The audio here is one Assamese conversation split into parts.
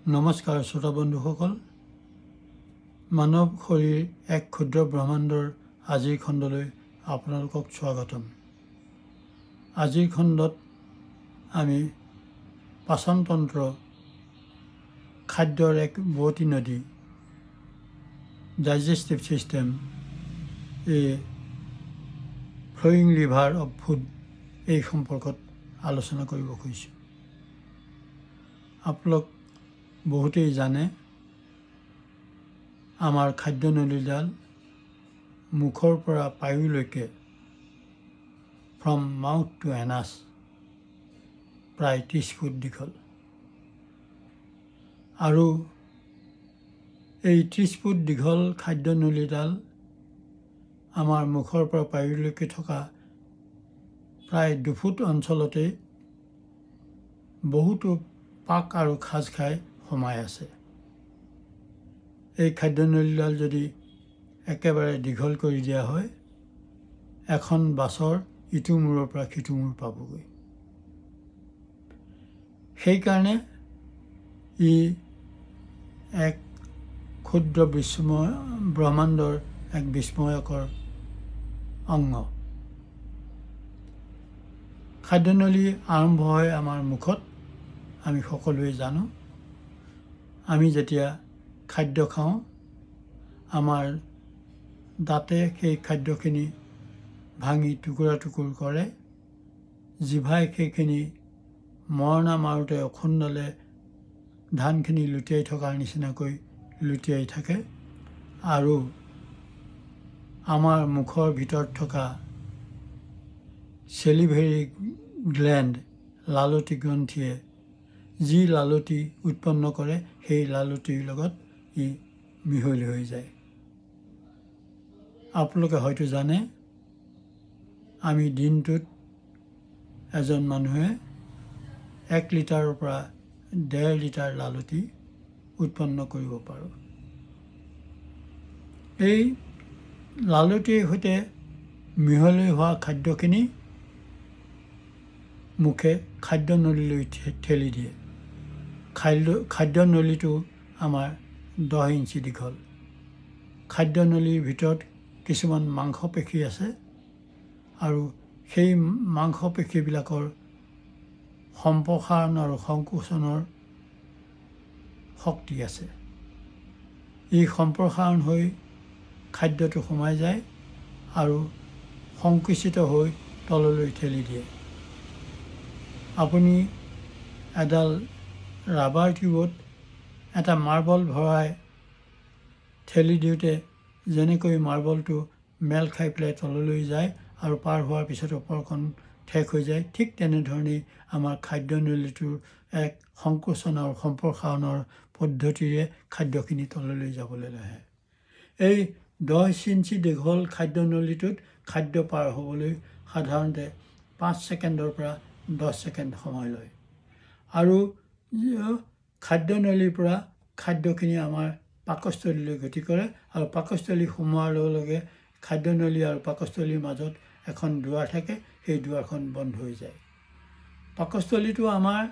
নমস্কাৰ শ্ৰোতা বন্ধুসকল, মানৱ শৰীৰ এক ক্ষুদ্ৰ ব্ৰহ্মাণ্ডৰ আজিৰ খণ্ডলৈ আপোনালোকক স্বাগতম। আজিৰ খণ্ডত আমি পাচনতন্ত্ৰ, খাদ্যৰ এক বোৱতী নদী, digestive system, flowing river of food এই সম্পৰ্কত আলোচনা কৰিব খুজিছোঁ। আপোনালোক বহুতেই জানে আমাৰ খাদ্যনলীডাল মুখৰ পৰা পায়ুলৈকে ফ্ৰম মাউথ টু এনাছ প্ৰায় 30 ফুট দীঘল, আৰু এই 30 ফুট দীঘল খাদ্যনলীডাল আমাৰ মুখৰ পৰা পায়ুলৈকে থকা প্ৰায় 2 ফুট অঞ্চলতে বহুতো পাক আৰু খাজ খাই সোমাই আছে। এই খাদ্যনলীডাল যদি একেবাৰে দীঘল কৰি দিয়া হয়, এখন বাছৰ ইটো মূৰৰ পৰা সিটো মূৰ পাবগৈ। সেইকাৰণে ই এক ক্ষুদ্ৰ ব্ৰহ্মাণ্ডৰ এক বিস্ময়কৰ অংগ। খাদ্যনলী আৰম্ভ হয় আমাৰ মুখত, আমি সকলোৱে জানো। আমি যেতিয়া খাদ্য খাওঁ, আমাৰ দাঁতে সেই খাদ্যখিনি ভাঙি টুকুৰা টুকুৰ কৰে, জিভাই সেইখিনি মৰণা মাৰোঁতে ওখোনডালে ধানখিনি লুটিয়াই থকাৰ নিচিনাকৈ লুটিয়াই থাকে, আৰু আমাৰ মুখৰ ভিতৰত থকা চেলিভেৰী গ্লেণ্ড, লালতী গ্ৰন্থিয়ে যি লালতী উৎপন্ন কৰে, সেই লালতীৰ লগত ই মিহলি হৈ যায়। আপোনালোকে হয়তো জানে, আমি দিনটোত এজন মানুহে 1 লিটাৰৰ পৰা 1.5 লিটাৰ লালতী উৎপন্ন কৰিব পাৰোঁ। এই লালতীৰ সৈতে মিহলি হোৱা খাদ্যখিনি মুখে খাদ্যনলীলৈ ঠেলি দিয়ে। খাদ্যনলীটো আমাৰ 10 ইঞ্চি দীঘল। খাদ্যনলীৰ ভিতৰত কিছুমান মাংসপেশী আছে, আৰু সেই মাংসপেশীবিলাকৰ সম্প্ৰসাৰণ আৰু সংকোচনৰ শক্তি আছে। ই সম্প্ৰসাৰণ হৈ খাদ্যটো সোমাই যায় আৰু সংকুচিত হৈ তললৈ ঠেলি দিয়ে। আপুনি এডাল ৰাবাৰ টিউবত এটা মাৰ্বল ভৰাই ঠেলি দিওঁতে যেনেকৈ মাৰ্বলটো মেল খাই পেলাই তললৈ যায় আৰু পাৰ হোৱাৰ পিছত ওপৰখন ঠেক হৈ যায়, ঠিক তেনেধৰণেই আমাৰ খাদ্যনলীটোৰ এক সংকোচন আৰু সম্প্ৰসাৰণৰ পদ্ধতিৰে খাদ্যখিনি তললৈ যাবলৈ আহে। এই 10 ইঞ্চি দীঘল খাদ্যনলীটোত খাদ্য পাৰ হ'বলৈ সাধাৰণতে 5 ছেকেণ্ডৰ পৰা 10 ছেকেণ্ড সময় লয়, আৰু খাদ্যনলীৰ পৰা খাদ্যখিনি আমাৰ পাকস্থলীলৈ গতি কৰে, আৰু পাকস্থলী সোমোৱাৰ লগে লগে খাদ্যনলী আৰু পাকস্থলীৰ মাজত এখন দুৱাৰ থাকে, সেই দুৱাৰখন বন্ধ হৈ যায়। পাকস্থলীটো আমাৰ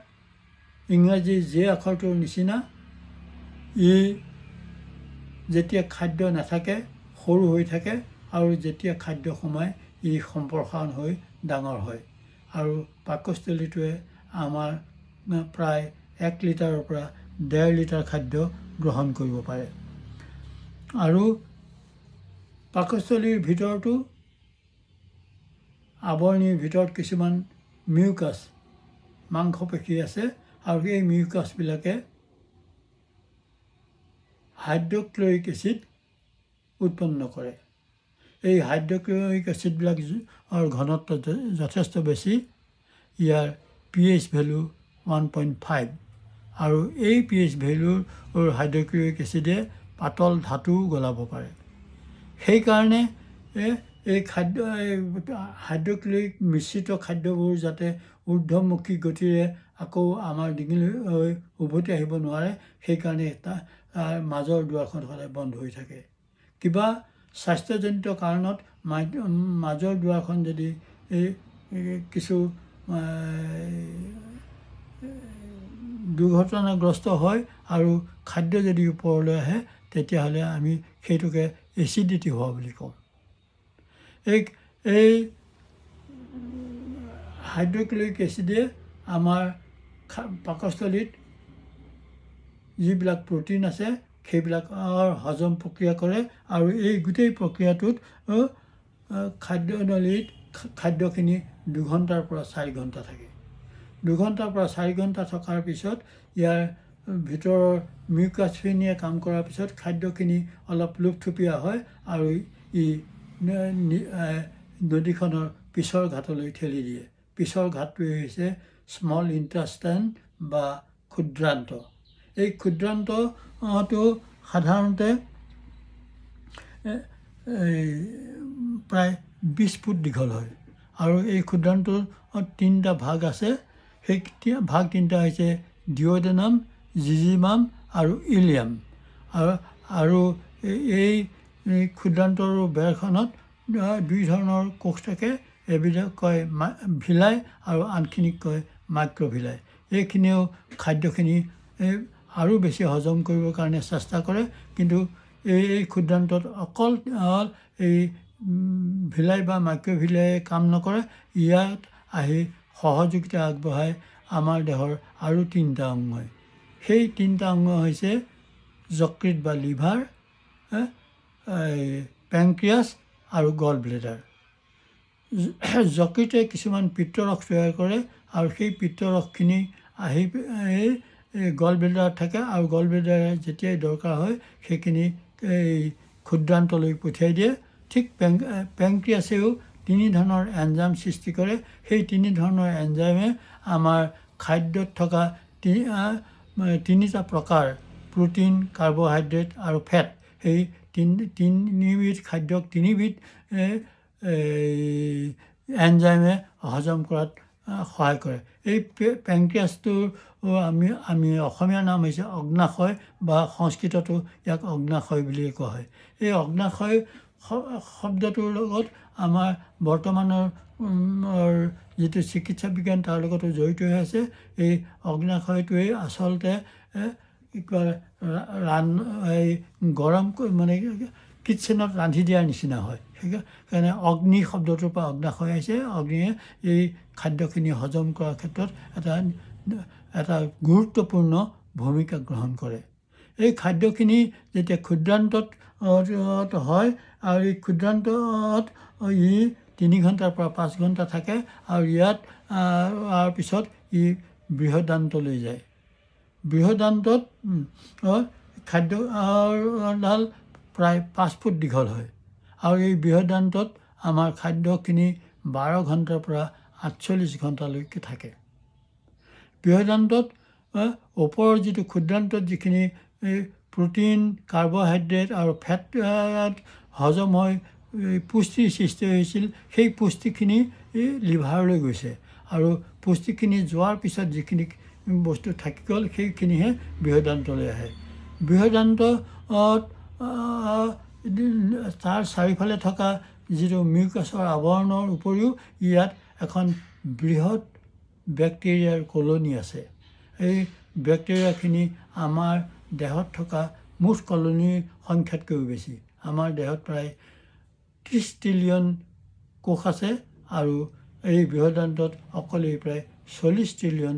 ইংৰাজীৰ জে আখৰটোৰ নিচিনা। ই যেতিয়া খাদ্য নাথাকে সৰু হৈ থাকে, আৰু যেতিয়া খাদ্য সোমায় ই সম্প্ৰসাৰণ হৈ ডাঙৰ হয়, আৰু পাকস্থলীটোৱে আমাৰ প্ৰায় 1 লিটাৰৰ পৰা 1.5 লিটাৰ খাদ্য গ্ৰহণ কৰিব পাৰে। আৰু পাকস্থলীৰ ভিতৰতো আৱৰণিৰ ভিতৰত কিছুমান মিউকাছ মাংসপেশী আছে, আৰু এই মিউকাছবিলাকে হাইড্ৰক্লৰিক এচিড উৎপন্ন কৰে। এই হাইড্ৰক্লৰিক এচিডবিলাকৰ ঘনত্ব যথেষ্ট বেছি। ইয়াৰ pH ভেলু 1.5, আৰু এই pH ভেলুৰ হাইড্ৰক্লৰিক এচিডে পাতল ধাতুও গলাব পাৰে। সেইকাৰণে এই হাইড্ৰক্লৰিক মিশ্ৰিত খাদ্যবোৰ যাতে ঊৰ্ধ্বমুখী গতিৰে আকৌ আমাৰ ডিঙিলৈ উভতি আহিব নোৱাৰে, সেইকাৰণে তাৰ মাজৰ দুৱাৰখন সদায় বন্ধ হৈ থাকে। কিবা স্বাস্থ্যজনিত কাৰণত মাজৰ দুৱাৰখন যদি কিছু দুৰ্ঘটনাগ্ৰস্ত হয় আৰু খাদ্য যদি ওপৰলৈ আহে তেতিয়াহ'লে আমি সেইটোকে এচিডিটি হোৱা বুলি কওঁ। এই হাইড্ৰক্লৰিক এচিডে আমাৰ পাকস্থলীত যিবিলাক প্ৰ'টিন আছে সেইবিলাকৰ হজম প্ৰক্ৰিয়া কৰে আৰু এই গোটেই প্ৰক্ৰিয়াটোত খাদ্যনলীত খাদ্যখিনি 2 ঘণ্টাৰ পৰা 4 ঘণ্টা থাকে। 2 ঘণ্টাৰ পৰা 4 ঘণ্টা থকাৰ পিছত ইয়াৰ ভিতৰৰ মিউকাছখিনিয়ে কাম কৰাৰ পিছত খাদ্যখিনি অলপ লোপথুপীয়া হয় আৰু ই নদীখনৰ পিছৰ ঘাটলৈ ঠেলি দিয়ে। পিছৰ ঘাটটোৱে হৈছে স্মল ইণ্টেষ্টাইন বা ক্ষুদ্ৰান্ত। এই ক্ষুদ্ৰান্তটো সাধাৰণতে প্ৰায় 20 ফুট দীঘল হয় আৰু এই ক্ষুদ্ৰান্তৰ 3টা ভাগ আছে। সেই ভাগ 3টা হৈছে ডিঅ'ডেনাম, জিজিমাম আৰু ইলিয়াম। আৰু এই ক্ষুদ্ৰান্তৰ বেৰখনত 2 ধৰণৰ কোষ থাকে। এবিধক কয় ভিলাই আৰু আনখিনিক কয় মাইক্ৰ'ভিলাই। এইখিনিও খাদ্যখিনি আৰু বেছি হজম কৰিবৰ কাৰণে চেষ্টা কৰে, কিন্তু এই ক্ষুদ্ৰান্তত অকল এই ভিলাই বা মাইক্ৰ'ভিলাই কাম নকৰে। ইয়াত আহি সহযোগিতা আগবঢ়ায় আমাৰ দেহৰ আৰু 3টা অংগই। সেই 3টা অংগ হৈছে যকৃত বা লিভাৰ, পেংক্ৰিয়াছ আৰু গল ব্লেডাৰ। যকৃতে কিছুমান পিত্তৰস তৈয়াৰ কৰে আৰু সেই পিত্তৰসখিনি আহি গল ব্লেডাৰত থাকে আৰু গল ব্লেডাৰে যেতিয়াই দৰকাৰ হয় সেইখিনি এই ক্ষুদ্ৰান্তলৈ পঠিয়াই দিয়ে। ঠিক পেংক্ৰিয়াছেও 3 ধৰণৰ এনজাইম সৃষ্টি কৰে। সেই 3 ধৰণৰ এনজাইমে আমাৰ খাদ্যত থকা 3টা প্ৰকাৰ প্ৰ'টিন, কাৰ্বহাইড্ৰেট আৰু ফেট, সেই 3বিধ খাদ্যক 3বিধ এনজাইমে হজম কৰাত সহায় কৰে। এই পেংক্ৰিয়াছটোৰ আমি অসমীয়া নাম হৈছে অগ্নাশয় বা সংস্কৃততো ইয়াক অগ্নাশয় বুলিয়ে কোৱা হয়। এই অগ্নাশয় শব্দটোৰ লগত আমাৰ বৰ্তমানৰ যিটো চিকিৎসা বিজ্ঞান তাৰ লগতো জড়িত হৈ আছে। এই অগ্নাশয়টোৱেই আচলতে গৰম মানে কিটচেনত ৰান্ধি দিয়াৰ নিচিনা হয়। সেইকাৰণে অগ্নি শব্দটোৰ পৰা অগ্নাশয় আহিছে। অগ্নিয়ে এই খাদ্যখিনি হজম কৰাৰ ক্ষেত্ৰত এটা গুৰুত্বপূৰ্ণ ভূমিকা গ্ৰহণ কৰে। এই খাদ্যখিনি যেতিয়া ক্ষুদ্ৰান্তত হয় আৰু এই ক্ষুদ্ৰান্তত ই 3 ঘণ্টাৰ পৰা 5 ঘণ্টা থাকে আৰু ইয়াত পিছত ই বৃহদান্তলৈ যায়। বৃহদান্তত খাদ্যডাল প্ৰায় 5 ফুট দীঘল হয় আৰু এই বৃহদান্তত আমাৰ খাদ্যখিনি 12 ঘণ্টাৰ পৰা 48 ঘণ্টালৈকে থাকে। বৃহদান্তত ওপৰৰ যিটো ক্ষুদ্ৰান্তত যিখিনি প্ৰ'টিন, কাৰ্বহাইড্ৰেট আৰু ফেট হজম হৈ পুষ্টিৰ সৃষ্টি হৈছিল, সেই পুষ্টিখিনি লিভাৰলৈ গৈছে আৰু পুষ্টিখিনি যোৱাৰ পিছত যিখিনি বস্তু থাকি গ'ল সেইখিনিহে বৃহদান্তলৈ আহে। বৃহদান্তত তাৰ চাৰিওফালে থকা যিটো মিউকাছৰ আৱৰণৰ উপৰিও ইয়াত এখন বৃহৎ বেক্টেৰিয়াৰ কলনী আছে। এই বেক্টেৰিয়াখিনি আমাৰ দেহত থকা মুঠ কলনীৰ সংখ্যাতকৈও বেছি। আমাৰ দেহত প্ৰায় 30 ট্ৰিলিয়ন কোষ আছে আৰু এই বৃহদান্তত অকলেই প্ৰায় 40 ট্ৰিলিয়ন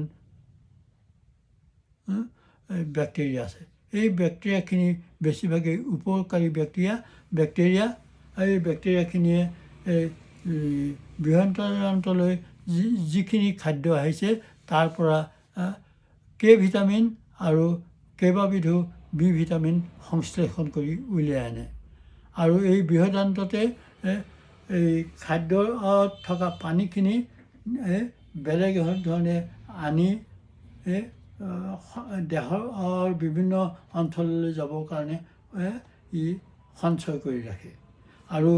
বেক্টেৰিয়া আছে। এই বেক্টেৰিয়াখিনি বেছিভাগেই উপকাৰী বেক্টেৰিয়া। এই বেক্টেৰিয়াখিনিয়ে বৃহদান্তলৈ যিখিনি খাদ্য আহিছে তাৰ পৰা কে ভিটামিন আৰু কেইবাবিধো বি ভিটামিন সংশ্লেষণ কৰি উলিয়াই আনে আৰু এই বৃহদান্ততে এই খাদ্যত থকা পানীখিনি বেলেগ ধৰণে আনি দেহৰ বিভিন্ন অঞ্চললৈ যাবৰ কাৰণে ই সঞ্চয় কৰি ৰাখে আৰু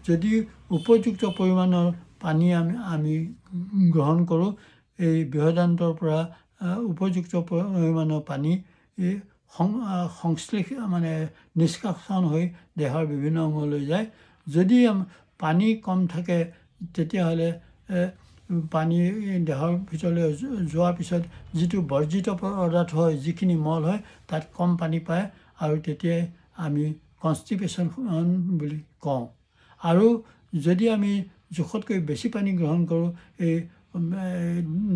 যদি উপযুক্ত পৰিমাণৰ পানী আমি গ্ৰহণ কৰোঁ, এই বৃহদান্তৰ পৰা উপযুক্ত পৰিমাণৰ পানী নিষ্কাশন হৈ দেহৰ বিভিন্ন অংগলৈ যায়। যদি পানী কম থাকে তেতিয়াহ'লে পানী দেহৰ ভিতৰলৈ যোৱাৰ পিছত যিটো বৰ্জিত পদাৰ্থ হয়, যিখিনি মল হয়, তাত কম পানী পায় আৰু তেতিয়াই আমি কনষ্টিপেশ্যন বুলি কওঁ। আৰু যদি আমি জোখতকৈ বেছি পানী গ্ৰহণ কৰোঁ, এই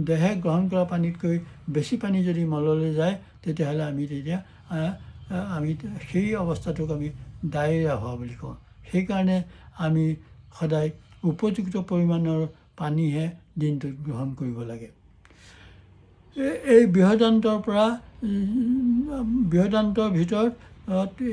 দেহে গ্ৰহণ কৰা পানীতকৈ বেছি পানী যদি মললৈ যায়, তেতিয়াহ'লে আমি সেই অৱস্থাটোক আমি ডায়েৰিয়া হোৱা বুলি কওঁ। সেইকাৰণে আমি সদায় উপযুক্ত পৰিমাণৰ পানীহে দিনটোত গ্ৰহণ কৰিব লাগে। এই বৃহদান্তৰ ভিতৰত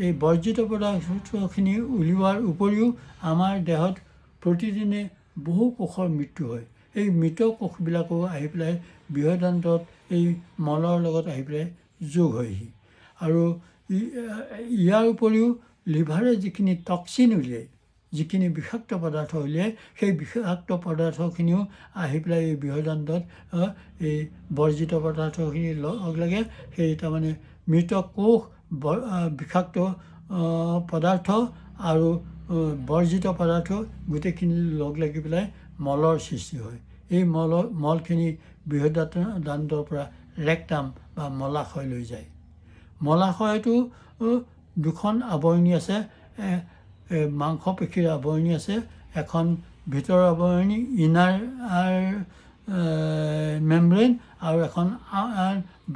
এই বৰ্জিত পদাৰ্থখিনি উলিওৱাৰ উপৰিও আমাৰ দেহত প্ৰতিদিনে বহু কোষৰ মৃত্যু হয়। এই মৃত কোষবিলাকো আহি পেলাই বৃহদান্তত এই মলৰ লগত আহি পেলাই যোগ হয়হি। আৰু ইয়াৰ উপৰিও লিভাৰে যিখিনি টক্সিন উলিয়ায়, যিখিনি বিষাক্ত পদাৰ্থ উলিয়ায়, সেই বিষাক্ত পদাৰ্থখিনিও আহি পেলাই এই বৃহদান্তত এই বৰ্জিত পদাৰ্থখিনি লগ লাগে। সেই তাৰমানে মৃত কোষ, বিষাক্ত পদাৰ্থ আৰু বৰ্জিত পদাৰ্থ গোটেইখিনি লগ লাগি পেলাই মলৰ সৃষ্টি হয়। এই মলখিনি বৃহদান্তৰ পৰা ৰেক্টাম বা মলাশয়লৈ যায়। মলাশয়তো দুখন আৱৰণি আছে, মাংসপেশীৰ আৱৰণি আছে। এখন ভিতৰৰ আৱৰণি ইনাৰ মেমব্ৰেইন আৰু এখন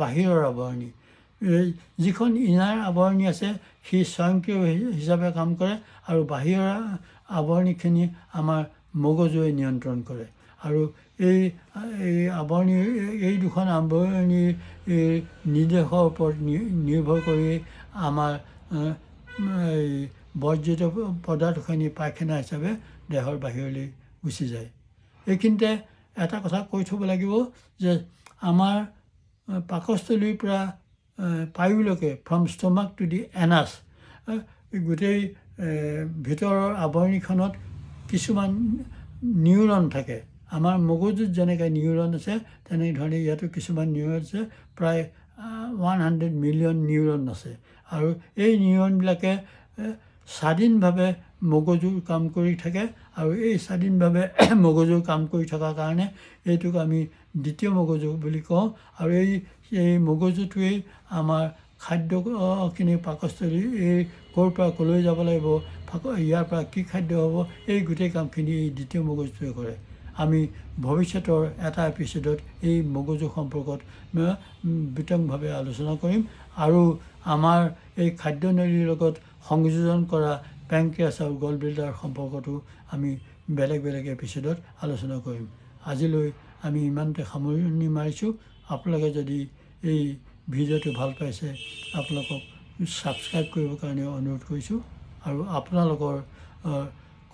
বাহিৰৰ আৱৰণি। যিখন ইনাৰ আৱৰণি আছে সি স্বয়ংক্ৰিয় হিচাপে কাম কৰে আৰু বাহিৰৰ আৱৰণিখিনি আমাৰ মগজুৱে নিয়ন্ত্ৰণ কৰে। আৰু এই দুখন আৱৰণিৰ নিৰ্দেশৰ ওপৰত নিৰ্ভৰ কৰি আমাৰ বৰ্জিত পদাৰ্থখিনি পায়খানা হিচাপে দেহৰ বাহিৰলৈ গুচি যায়। এইখিনিতে এটা কথা কৈ থ'ব লাগিব যে আমাৰ পাকস্থলীৰ পৰা পায়ুলৈকে, ফ্ৰম ষ্টমাক টু দি এনাছ, গোটেই ভিতৰৰ আৱৰণিখনত কিছুমান নিউৰন থাকে। আমাৰ মগজুত যেনেকৈ নিউৰন আছে, তেনেধৰণে ইয়াতো কিছুমান নিউৰন আছে। প্ৰায় 100 মিলিয়ন নিউৰন আছে। আৰু এই নিউৰনবিলাকে স্বাধীনভাৱে মগজুৰ কাম কৰি থাকে। আৰু এই স্বাধীনভাৱে মগজুৰ কাম কৰি থকাৰ কাৰণে এইটোক আমি দ্বিতীয় মগজু বুলি কওঁ। আৰু এই মগজুটোৱেই আমাৰ খাদ্যখিনি পাকস্থলী, এই ক'ৰ পৰা ক'লৈ যাব লাগিব, ইয়াৰ পৰা কি খাদ্য হ'ব, এই গোটেই কামখিনি এই দ্বিতীয় মগজুটোৱে কৰে। আমি ভৱিষ্যতৰ এটা এপিছ'ডত এই মগজু সম্পৰ্কত বিতংভাৱে আলোচনা কৰিম। আৰু আমাৰ এই খাদ্যনলীৰ লগত সংযোজন কৰা পেংক্ৰিয়াছ আৰু গল ব্লেডাৰ সম্পৰ্কতো আমি বেলেগ বেলেগ এপিছ'ডত আলোচনা কৰিম। আজিলৈ আমি ইমানতে সামৰণি মাৰিছোঁ। আপোনালোকে যদি এই ভিডিঅ'টো ভাল পাইছে, আপোনালোকক ছাবস্ক্ৰাইব কৰিবৰ কাৰণে অনুৰোধ কৰিছোঁ। আৰু আপোনালোকৰ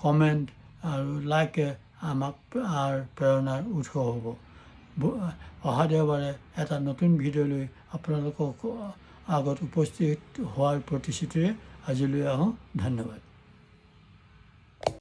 কমেণ্ট আৰু লাইকে আমাক প্ৰেৰণাৰ উৎস হ'ব। অহা দেওবাৰে এটা নতুন ভিডিঅ' লৈ আপোনালোকৰ আগত উপস্থিত হোৱাৰ প্ৰতিশ্ৰুতিৰে আজিলৈ আহোঁ। ধন্যবাদ।